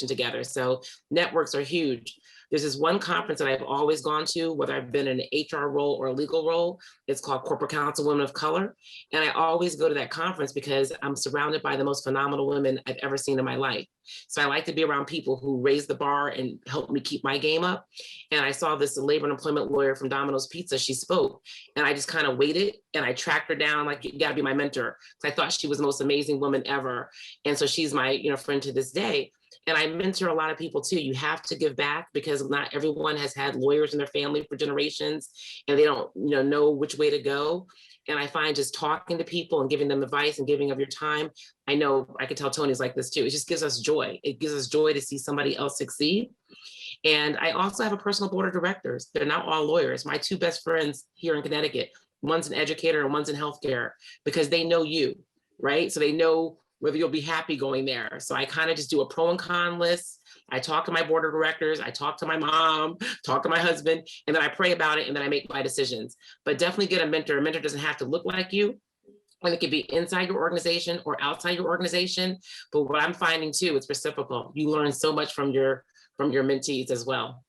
together. So networks are huge. There's this one conference that I've always gone to, whether I've been in an HR role or a legal role. It's called Corporate Counsel Women of Color. And I always go to that conference because I'm surrounded by the most phenomenal women I've ever seen in my life. So I like to be around people who raise the bar and help me keep my game up. And I saw this labor and employment lawyer from Domino's Pizza. She spoke, and I just kind of waited and I tracked her down, like, you gotta be my mentor. Because I thought she was the most amazing woman ever. And so she's my friend to this day. And I mentor a lot of people too. You have to give back, because not everyone has had lawyers in their family for generations, and they don't know which way to go. And I find just talking to people and giving them advice and giving of your time, I know I could tell Toni's like this too. It just gives us joy. It gives us joy to see somebody else succeed. And I also have a personal board of directors. They're not all lawyers. My 2 best friends here in Connecticut, one's an educator and one's in healthcare, because they know you. right? So they know whether you'll be happy going there. So I kind of just do a pro and con list. I talk to my board of directors, I talk to my mom, talk to my husband, and then I pray about it, and then I make my decisions. But definitely get a mentor. A mentor doesn't have to look like you, and it could be inside your organization or outside your organization. But what I'm finding too, it's reciprocal. You learn so much from your mentees as well.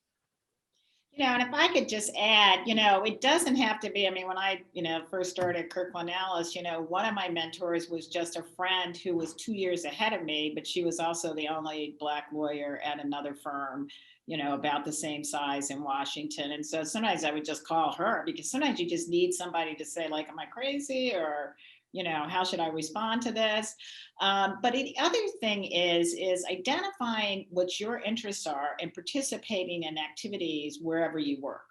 And if I could just add, it doesn't have to be, I mean, when I, first started Kirkland Ellis, one of my mentors was just a friend who was 2 years ahead of me, but she was also the only Black lawyer at another firm, about the same size in Washington. And so sometimes I would just call her, because sometimes you just need somebody to say, like, am I crazy? Or, how should I respond to this? But the other thing is identifying what your interests are and participating in activities wherever you work.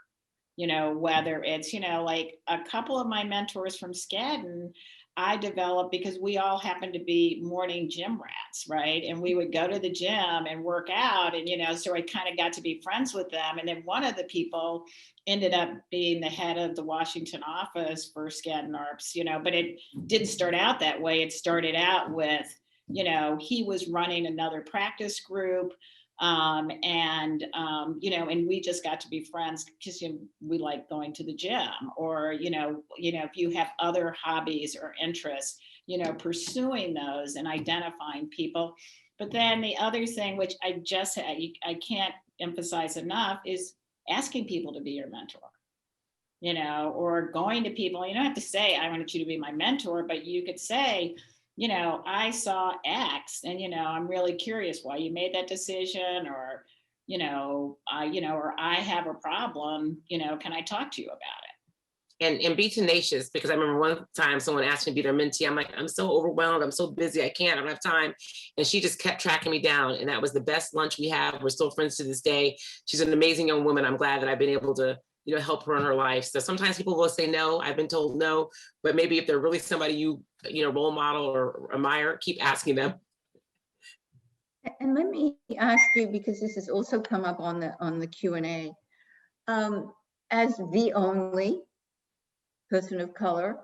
Whether it's, like a couple of my mentors from Skadden, I developed because we all happen to be morning gym rats, right? And we would go to the gym and work out, and so I kind of got to be friends with them. And then one of the people ended up being the head of the Washington office for Skadden Arps, but it didn't start out that way. It started out with, he was running another practice group. And we just got to be friends because we like going to the gym, or, if you have other hobbies or interests, pursuing those and identifying people. But then the other thing, which I can't emphasize enough, is asking people to be your mentor, or going to people. You don't have to say, I wanted you to be my mentor, but you could say, I saw X and, I'm really curious why you made that decision, or, or I have a problem, can I talk to you about it? And be tenacious, because I remember one time someone asked me to be their mentee. I'm like, I'm so overwhelmed. I'm so busy. I don't have time. And she just kept tracking me down. And that was the best lunch we have. We're still friends to this day. She's an amazing young woman. I'm glad that I've been able to, help her in her life. So sometimes people will say no. I've been told no, but maybe if they're really somebody you role model or admire, keep asking them. And let me ask you, because this has also come up on the Q&A, as the only person of color,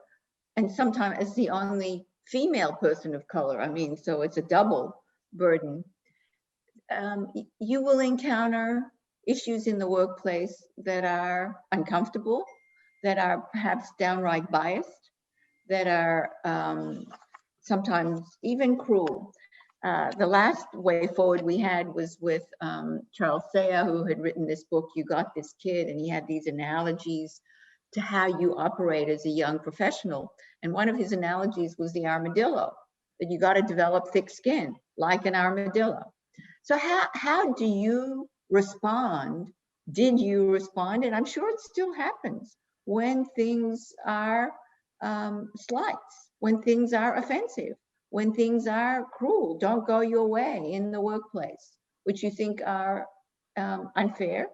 and sometimes as the only female person of color, I mean, so it's a double burden, you will encounter issues in the workplace that are uncomfortable, that are perhaps downright biased, that are sometimes even cruel. The last way forward we had was with Charles Sayre, who had written this book, You Got This Kid, and he had these analogies to how you operate as a young professional. And one of his analogies was the armadillo, that you got to develop thick skin like an armadillo. So how do you respond? Did you respond? And I'm sure it still happens when things are slights, when things are offensive, when things are cruel, don't go your way in the workplace, which you think are unfair.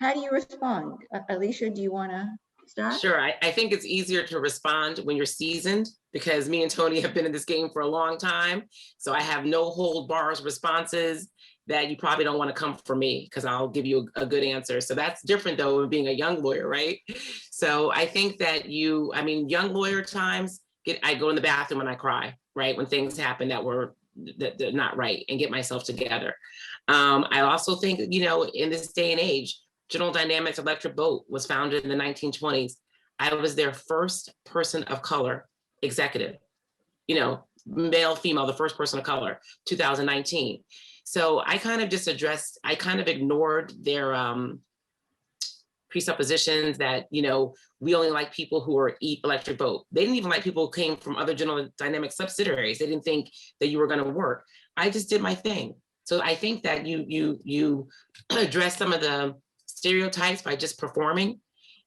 How do you respond? Elicia, do you want to start? Sure. I think it's easier to respond when you're seasoned, because me and Toni have been in this game for a long time. So I have no hold bars responses that you probably don't want to come for me, because I'll give you a good answer. So that's different though, with being a young lawyer, right? So I think that young lawyer times, I go in the bathroom and I cry, right? When things happen that were not right, and get myself together. I also think, in this day and age, General Dynamics Electric Boat was founded in the 1920s. I was their first person of color executive, male, female, the first person of color, 2019. So I kind of ignored their presuppositions that, we only like people who are electric boat. They didn't even like people who came from other General Dynamics subsidiaries. They didn't think that you were going to work. I just did my thing. So I think that you address some of the stereotypes by just performing.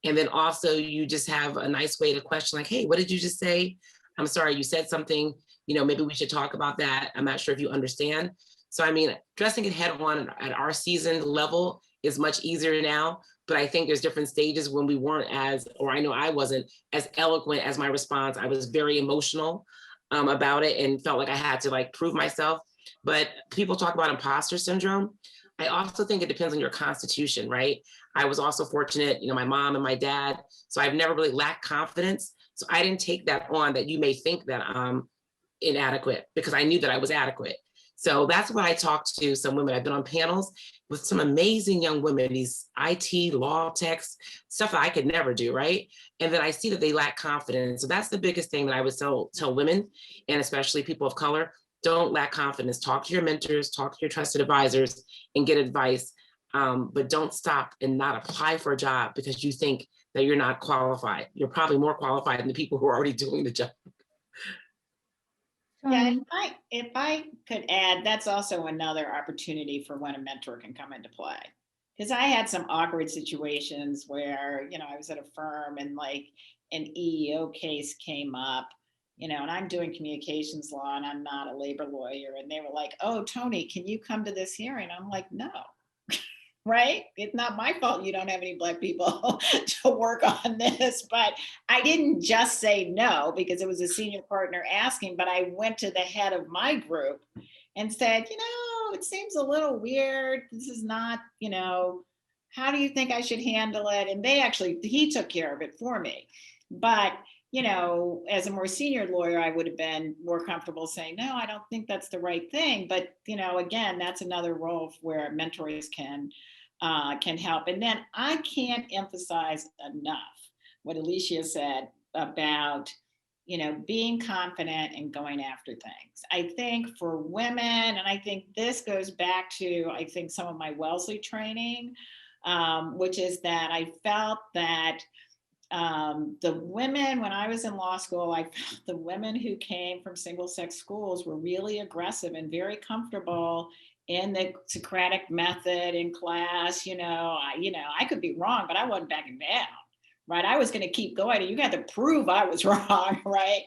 And then also you just have a nice way to question, like, hey, what did you just say? I'm sorry, you said something, maybe we should talk about that. I'm not sure if you understand. So, addressing it head on at our seasoned level is much easier now, but I think there's different stages when we weren't I know I wasn't as eloquent as my response. I was very emotional about it and felt like I had to prove myself. But people talk about imposter syndrome. I also think it depends on your constitution, right? I was also fortunate, my mom and my dad, so I've never really lacked confidence. So I didn't take that on, that you may think that inadequate because I knew that I was adequate. So that's what I talked to some women. I've been on panels with some amazing young women, these IT, law techs, stuff that I could never do, right? And then I see that they lack confidence. So that's the biggest thing that I would tell women, and especially people of color, don't lack confidence. Talk to your mentors, talk to your trusted advisors, and get advice. But don't stop and not apply for a job because you think that you're not qualified. You're probably more qualified than the people who are already doing the job. Yeah, Toni? if I could add, that's also another opportunity for when a mentor can come into play. Because I had some awkward situations where, I was at a firm and like an EEO case came up, and I'm doing communications law and I'm not a labor lawyer. And they were like, oh, Toni, can you come to this hearing? I'm like, no. Right? It's not my fault you don't have any Black people to work on this, but I didn't just say no because it was a senior partner asking, but I went to the head of my group and said, it seems a little weird. This is not, how do you think I should handle it? And he took care of it for me. But as a more senior lawyer, I would have been more comfortable saying, no, I don't think that's the right thing. But, again, that's another role where mentors can help. And then I can't emphasize enough what Elicia said about, being confident and going after things. I think for women, and I think this goes back to, some of my Wellesley training, which is that I felt that the women, when I was in law school, the women who came from single sex schools were really aggressive and very comfortable in the Socratic method in class. I could be wrong, but I wasn't backing down, right? I was going to keep going and you got to prove I was wrong, right?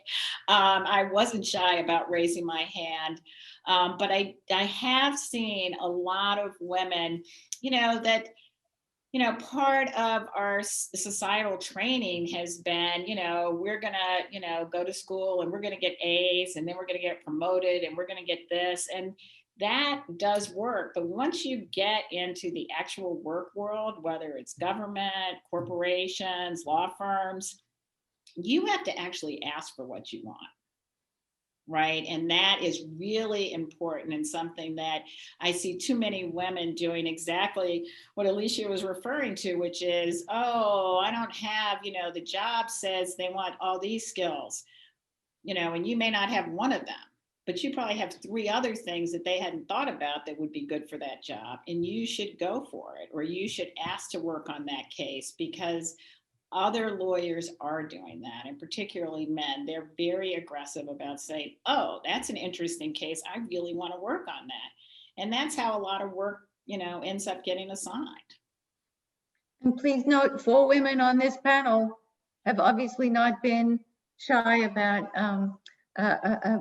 I wasn't shy about raising my hand. But I have seen a lot of women, that part of our societal training has been, we're going to, go to school and we're going to get A's and then we're going to get promoted and we're going to get this. And that does work. But once you get into the actual work world, whether it's government, corporations, law firms, you have to actually ask for what you want. Right. And that is really important and something that I see too many women doing exactly what Elicia was referring to, which is, oh, I don't have, the job says they want all these skills, and you may not have one of them, but you probably have 3 other things that they hadn't thought about that would be good for that job. And you should go for it, or you should ask to work on that case because other lawyers are doing that, and particularly men. They're very aggressive about saying, oh, that's an interesting case. I really want to work on that. And that's how a lot of work, ends up getting assigned. And please note, 4 women on this panel have obviously not been shy about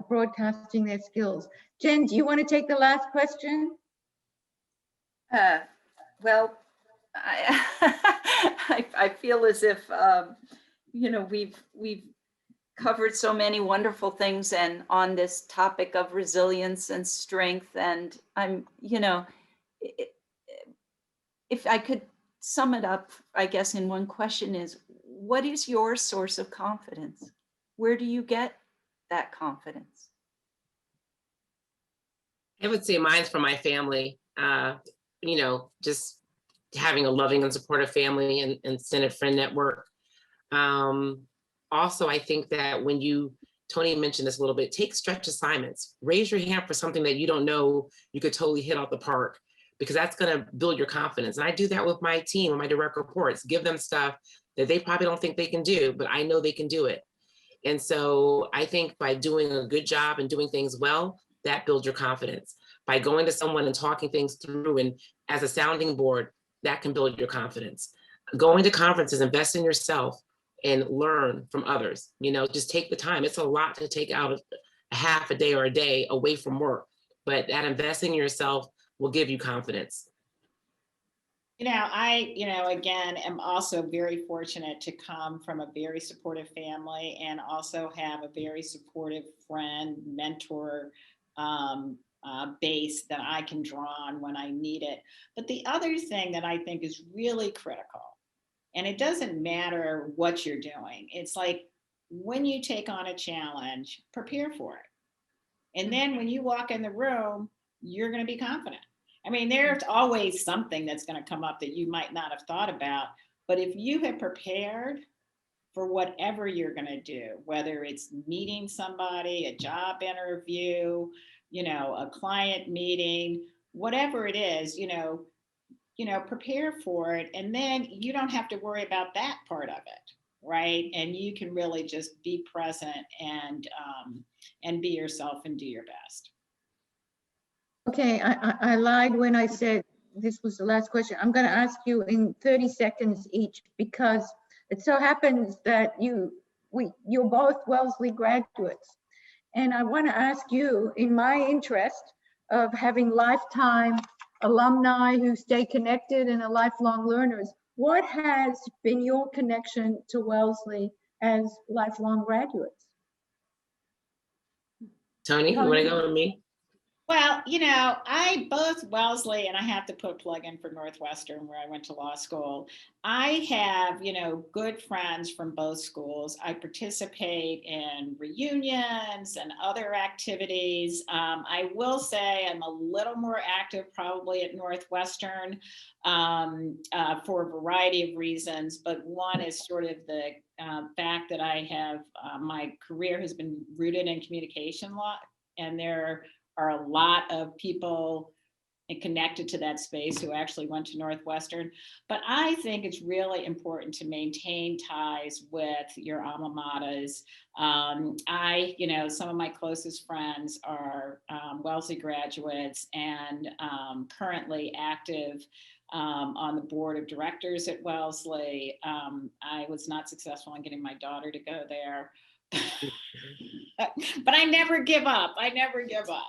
broadcasting their skills. Jen, do you want to take the last question? Well, I feel as if we've covered so many wonderful things and on this topic of resilience and strength, and I'm if I could sum it up, I guess in one question is, what is your source of confidence? Where do you get that confidence? I would say mine's from my family, just having a loving and supportive family and extended friend network. Also, I think that when Toni mentioned this a little bit, take stretch assignments. Raise your hand for something that you don't know you could totally hit out the park, because that's going to build your confidence. And I do that with my team, with my direct reports, give them stuff that they probably don't think they can do, but I know they can do it. And so I think by doing a good job and doing things well, that builds your confidence. By going to someone and talking things through and as a sounding board, that can build your confidence. Going to conferences, invest in yourself and learn from others. Just take the time. It's a lot to take out a half a day or a day away from work, but that investing in yourself will give you confidence. Again, am also very fortunate to come from a very supportive family and also have a very supportive friend, mentor, base that I can draw on when I need it. But the other thing that I think is really critical, and it doesn't matter what you're doing, it's like when you take on a challenge, prepare for it. And then when you walk in the room, you're going to be confident. I mean, there's always something that's going to come up that you might not have thought about. But if you have prepared for whatever you're going to do, whether it's meeting somebody, a job interview, a client meeting, whatever it is, prepare for it. And then you don't have to worry about that part of it, right? And you can really just be present and be yourself and do your best. Okay, I lied when I said this was the last question. I'm going to ask you in 30 seconds each, because it so happens that you're both Wellesley graduates. And I want to ask you, in my interest of having lifetime alumni who stay connected and are lifelong learners, what has been your connection to Wellesley as lifelong graduates? Toni, you want to go with me? Well, I both Wellesley, and I have to put a plug in for Northwestern, where I went to law school. I have, good friends from both schools. I participate in reunions and other activities. I will say I'm a little more active probably at Northwestern for a variety of reasons, but one is sort of the fact that I have, my career has been rooted in communication law, and there are a lot of people connected to that space who actually went to Northwestern. But I think it's really important to maintain ties with your alma maters. Some of my closest friends are Wellesley graduates and currently active on the board of directors at Wellesley. I was not successful in getting my daughter to go there. But I never give up. I never give up.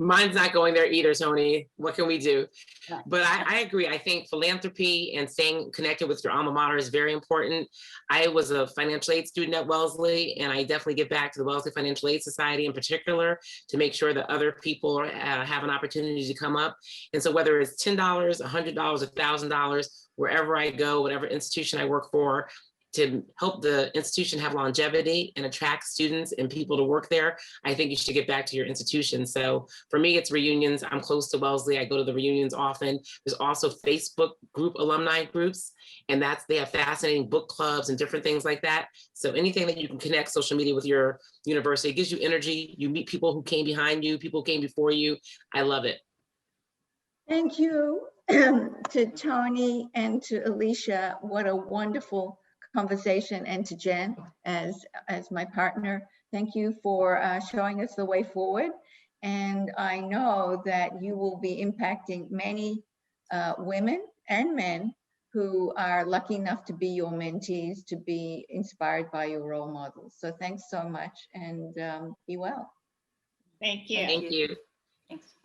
Mine's not going there either, Toni. What can we do? Yeah. But I agree. I think philanthropy and staying connected with your alma mater is very important. I was a financial aid student at Wellesley, and I definitely give back to the Wellesley Financial Aid Society in particular to make sure that other people have an opportunity to come up. And so whether it's $10, $100, $1,000, wherever I go, whatever institution I work for, to help the institution have longevity and attract students and people to work there, I think you should get back to your institution. So for me, it's reunions. I'm close to Wellesley. I go to the reunions often. There's also Facebook group alumni groups, and they have fascinating book clubs and different things like that. So anything that you can connect social media with your university, it gives you energy. You meet people who came behind you, people who came before you. I love it. Thank you to Toni and to Elicia. What a wonderful conversation, and to Jen as my partner. Thank you for showing us the way forward. And I know that you will be impacting many women and men who are lucky enough to be your mentees, to be inspired by your role models. So thanks so much, and be well. Thank you. Thank you. Thanks.